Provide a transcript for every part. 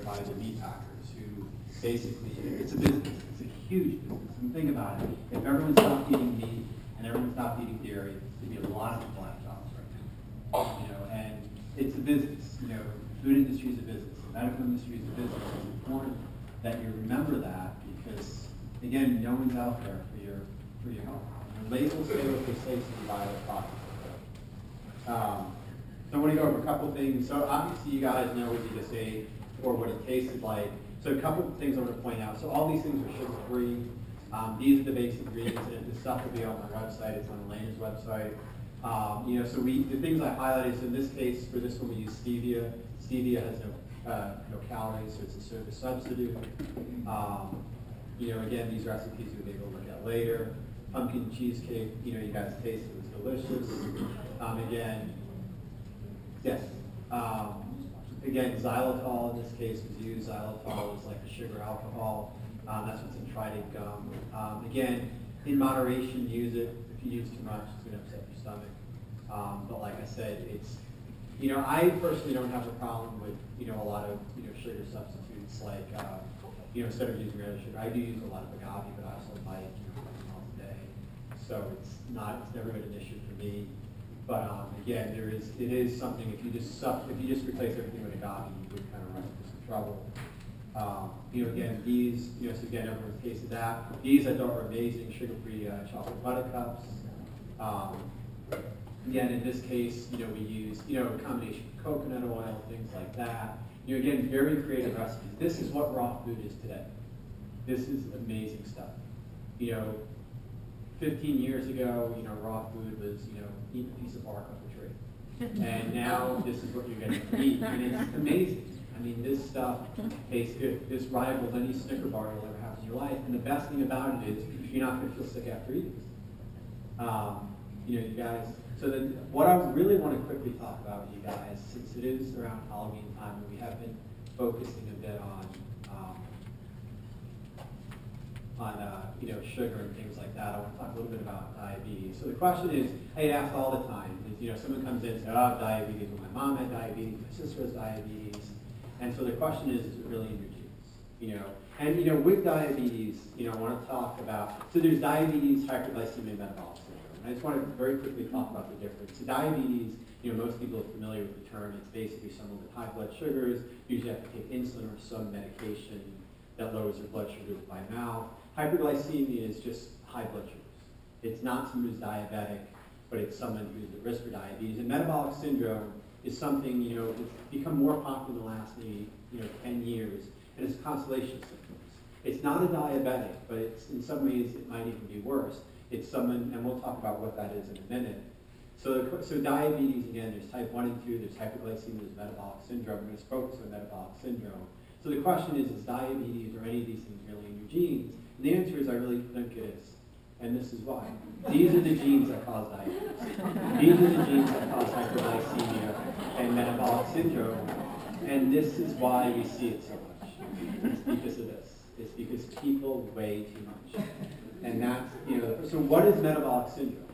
by the meat packers who basically, it's a business, it's a huge business. And think about it, if everyone stopped eating meat and everyone stopped eating dairy, there'd be a lot of people out of jobs right now. You know, and it's a business, you know, food industry is a business, the medical industry is a business. It's important that you remember that because, again, no one's out there for your health. The labels say what they say so you buy the product. So I want to go over a couple things. So obviously you guys know what you just ate or what it tasted like. So a couple of things I want to point out. So all these things are sugar-free. These are the basic ingredients, and the stuff will be on my website. It's on Elena's website. You know, so the things I highlighted. So in this case, for this one, we use stevia. Stevia has no calories, so it's a sugar substitute. You know, again, these recipes we'll be able to look at later. Pumpkin cheesecake. You know, you guys tasted it was delicious. Again, yes. Again, xylitol in this case was used. Xylitol is like a sugar alcohol. That's what's in Trident gum. Again, in moderation, use it. If you use too much, it's going to upset your stomach. But like I said, it's, you know, I personally don't have a problem with, you know, a lot of, you know, sugar substitutes like, you know, instead of using regular sugar, I do use a lot of agave, but I also buy it, you know, once a day. So it's never been an issue for me. But again, it is something. If you just replace everything with agave, you would kind of run into some trouble. You know, again, these, you know, so again, everyone's tasted that. These I thought were amazing, sugar-free chocolate buttercups. Again, in this case, you know, we use, you know, a combination of coconut oil, things like that. You know, again, very creative recipes. This is what raw food is today. This is amazing stuff. You know, 15 years ago, you know, raw food was, you know, eat a piece of bark off a tree. And now this is what you're getting to eat, and it's amazing. I mean, this stuff tastes good. This rivals any Snicker bar you'll ever have in your life. And the best thing about it is you're not going to feel sick after eating this. You know, you guys, so then what I really want to quickly talk about with you guys, since it is around Halloween time, and we have been focusing a bit on you know, sugar and things like that. I want to talk a little bit about diabetes. So the question is, I get asked all the time, is, you know, someone comes in and says, oh, I have diabetes, well, my mom had diabetes, my sister has diabetes. And so the question is it really in your genes? You know, and you know, with diabetes, you know, I want to talk about, so there's diabetes, hyperglycemia, and metabolic syndrome. And I just want to very quickly talk about the difference. So diabetes, you know, most people are familiar with the term. It's basically someone with high blood sugars, usually have to take insulin or some medication that lowers their blood sugars by mouth. Hyperglycemia is just high blood sugars. It's not someone who's diabetic, but it's someone who's at risk for diabetes. And metabolic syndrome is something, you know, it's become more popular in the last maybe, you know, 10 years, and it's constellation symptoms. It's not a diabetic, but it's, in some ways it might even be worse. It's someone, and we'll talk about what that is in a minute. So diabetes, again, there's type 1 and 2, there's hyperglycemia, there's metabolic syndrome. We're going to focus on metabolic syndrome. So the question is diabetes or any of these things really in your genes? And the answer is I really think it is. And this is why. These are the genes that cause diabetes. These are the genes that cause hyperglycemia and metabolic syndrome. And this is why we see it so much. It's because of this. It's because people weigh too much. And that's, you know, so what is metabolic syndrome?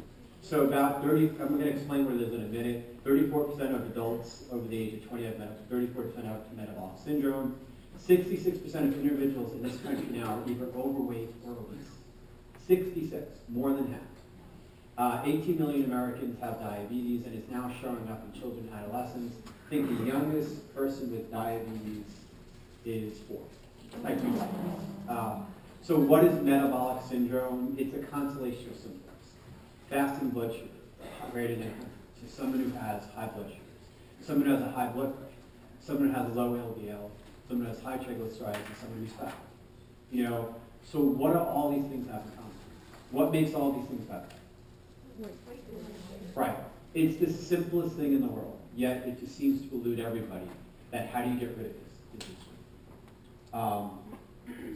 So about 30, I'm going to explain what it is in a minute. 34% of adults over the age of 20 have 34% have metabolic syndrome. 66% of individuals in this country now are either overweight or obese. 66, more than half. 18 million Americans have diabetes, and it's now showing up in children and adolescents. I think the youngest person with diabetes is 4, type 2 diabetes. So what is metabolic syndrome? It's a constellation of symptoms. Fasting blood sugar, greater than 100. So someone who has high blood sugars, someone who has a high blood pressure, someone who has low LDL, someone who has high triglycerides, and someone who's fat. You know, so what do all these things have in common? What makes all these things better? Right. It's the simplest thing in the world, yet it just seems to elude everybody that how do you get rid of this?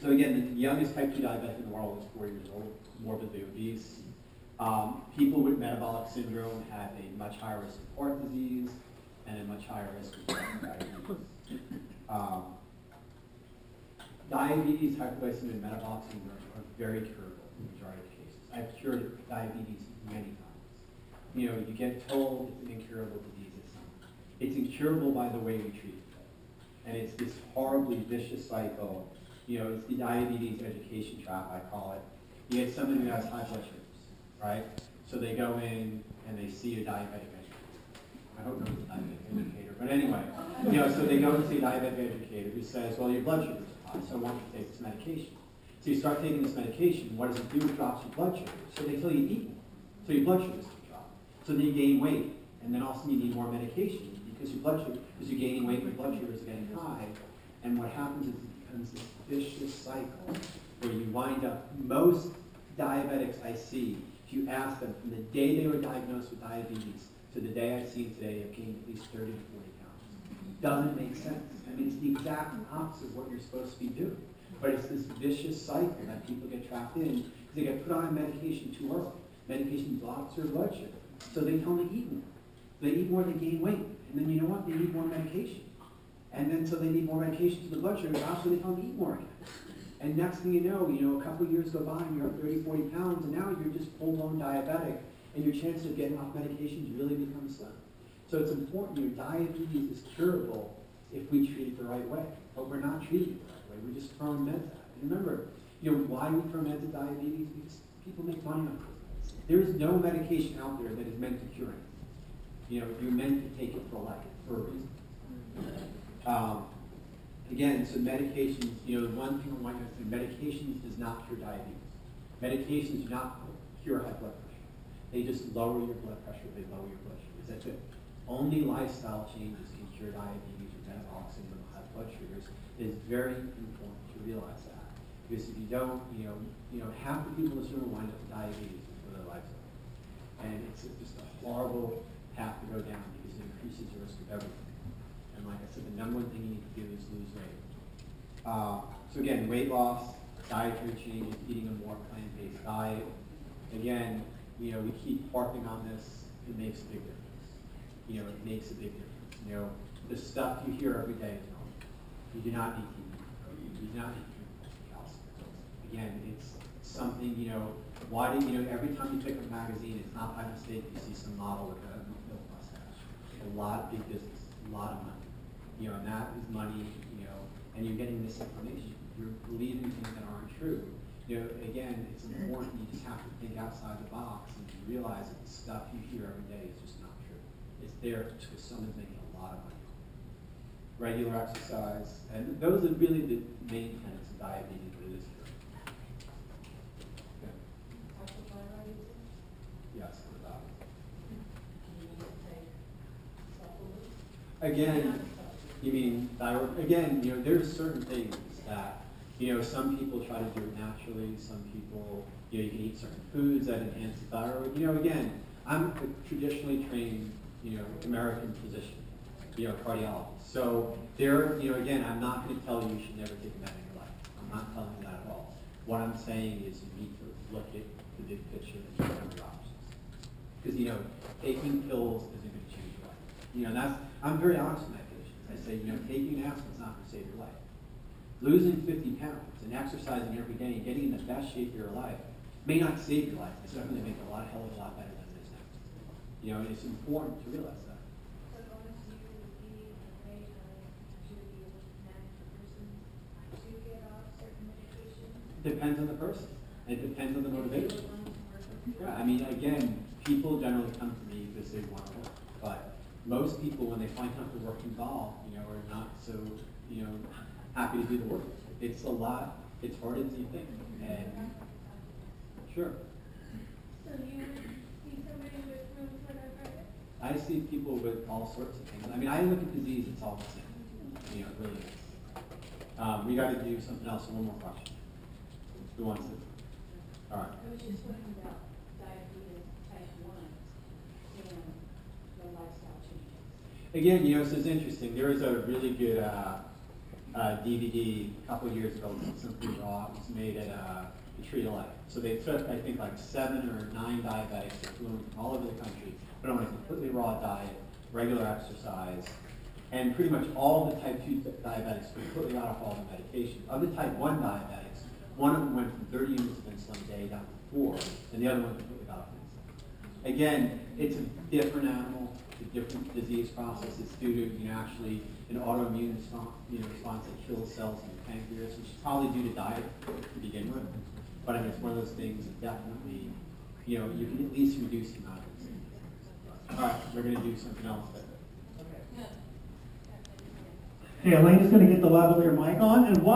So again, the youngest type 2 diabetic in the world is 4 years old, morbidly obese. People with metabolic syndrome have a much higher risk of heart disease and a much higher risk of diabetes. Diabetes, hyperglycemia, and metabolic syndrome are very curable in the majority of cases. I've cured diabetes many times. You know, you get told it's an incurable disease. It's incurable by the way we treat it. And it's this horribly vicious cycle. You know, it's the diabetes education trap, I call it. You get someone who has high blood sugars, right? So they go in and they see a diabetic educator. I hope no one's a diabetic educator, but anyway, you know, so they go and see a diabetic educator who says, well, your blood sugars are high, so why don't you take this medication? So you start taking this medication, what does it do? It drops your blood sugar. So they tell you to eat more. So your blood sugars can drop. So then you gain weight, and then also you need more medication because your blood sugar, because you're gaining weight, your blood sugars are getting high. And what happens is it becomes this vicious cycle where you wind up, most diabetics I see, if you ask them from the day they were diagnosed with diabetes to the day I see them today, have gained at least 30 to 40 pounds. Doesn't make sense. I mean, it's the exact opposite of what you're supposed to be doing. But it's this vicious cycle that people get trapped in because they get put on medication too early. Medication blocks their blood sugar. So they tell them to eat more. They eat more, they gain weight. And then you know what? They need more medication. And then so they need more medication to the blood sugar, so they tell them to eat more again. And next thing you know, a couple of years go by and you're up 30, 40 pounds, and now you're just full-blown diabetic, and your chances of getting off medications really become slim. So it's important, your diabetes is curable if we treat it the right way. But we're not treating it the right way. We're just throwing meds at it. And remember, why we throw meds at diabetes? Because people make money on it. There is no medication out there that is meant to cure it. You're meant to take it for life, for a reason. Again, so medications, the one thing I want you to say, medications does not cure diabetes. Medications do not cure high blood pressure. They just lower your blood pressure, they lower your blood sugars. That's it. Only lifestyle changes can cure diabetes or metabolic syndrome or high blood sugars. It is very important to realize that. Because if you don't, half the people in this room will wind up with diabetes for their lifestyle. And it's just a horrible path to go down because it increases your risk of everything. And like I said, the number one thing you need to do is lose weight. So again, weight loss, dietary changes, eating a more plant-based diet. Again, we keep harping on this. It makes a big difference. It makes a big difference. The stuff you hear every day is wrong. You do not need TV. You do not need calcium. Again, it's something, why do every time you pick up a magazine, it's not by mistake you see some model with a milk mustache. A lot of big business, a lot of money. And that is money, and you're getting misinformation. You're believing things that aren't true. Again, it's important. You just have to think outside the box and realize that the stuff you hear every day is just not true. It's there because someone's making a lot of money. Regular exercise, and those are really the main tenets of diabetes, but it is true. Yes, without it. Again, you mean thyroid? Again, there's certain things that, some people try to do it naturally. Some people, you can eat certain foods that enhance the thyroid. Again, I'm a traditionally trained, American physician, cardiologist. So again, I'm not going to tell you should never take a med in your life. I'm not telling you that at all. What I'm saying is you need to look at the big picture and look at your options. Because, taking pills isn't going to change your life. I'm very honest with my patients. I say, taking an aspirin is not going to save your life. Losing 50 pounds and exercising every day and getting in the best shape of your life may not save your life. It's definitely make it hell of a lot better than it is now. And it's important to realize that. So once you eat a way to be able to manage the person to get off certain medications? Depends on the person. It depends on the motivation. Yeah, again, people generally come to me because they want to work. But most people, when they find out the work involved, are not so, happy to do the work. It's a lot. It's harder than you think. And sure. So you see somebody with rheumatoid arthritis? I see people with all sorts of things. I look at disease, it's all the same. It really is. We got to do something else. One more question. Who wants it? All right. I was just wondering about diabetes type 1 and the lifestyle changes. Again, so it's interesting. There was a really good DVD a couple of years ago, Simply Raw. It was made at Tirrito. So they took, I think, like 7 or 9 diabetics that flew in from all over the country, put on a completely raw diet, regular exercise, and pretty much all the type 2 diabetics completely got off all the medication. Of the type 1 diabetics, one of them went from 30 units of insulin a day down to 4, and the other one completely got off insulin. Again, it's a different animal, it's a different disease process. It's due to actually an autoimmune response that kills cells in the pancreas, which is probably due to diet to begin with. But I mean, it's one of those things that definitely, you can at least reduce the amount of disease. All right, we're going to do something else. Hey, Elena's going to get the lavalier mic on, and while